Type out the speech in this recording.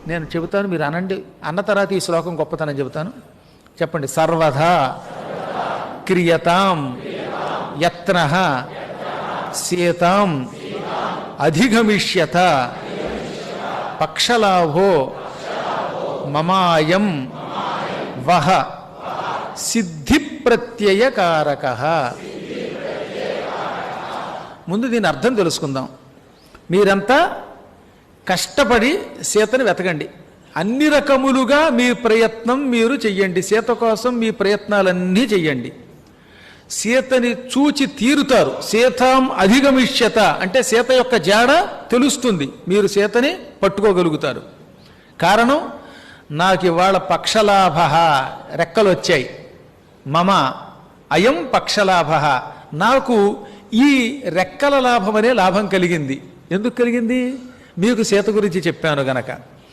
నేను చెబుతాను, మీరు అనండి. అన్న తర్వాత ఈ శ్లోకం గొప్పతనం చెబుతాను. చెప్పండి. సర్వదా క్రియతాం యత్నః సీతాం అధిగమిష్యత పక్షలాభో మమాయం వహ సిద్ధి ప్రత్యయకారకః. ముందు దీని అర్థం తెలుసుకుందాం. మీరంతా కష్టపడి సీతని వెతకండి. అన్ని రకములుగా మీ ప్రయత్నం మీరు చెయ్యండి. సీత కోసం మీ ప్రయత్నాలన్నీ చెయ్యండి. సీతని చూచి తీరుతారు. సీతాం అధిగమిష్యత అంటే సీత యొక్క జాడ తెలుస్తుంది. మీరు సీతని పట్టుకోగలుగుతారు. కారణం, నాకు ఇవాళ పక్షలాభ, రెక్కలు వచ్చాయి. మమ అయం పక్షలాభ, నాకు ఈ రెక్కల లాభం అనే లాభం కలిగింది. ఎందుకు కలిగింది? మీకు సీత గురించి చెప్పాను గనక.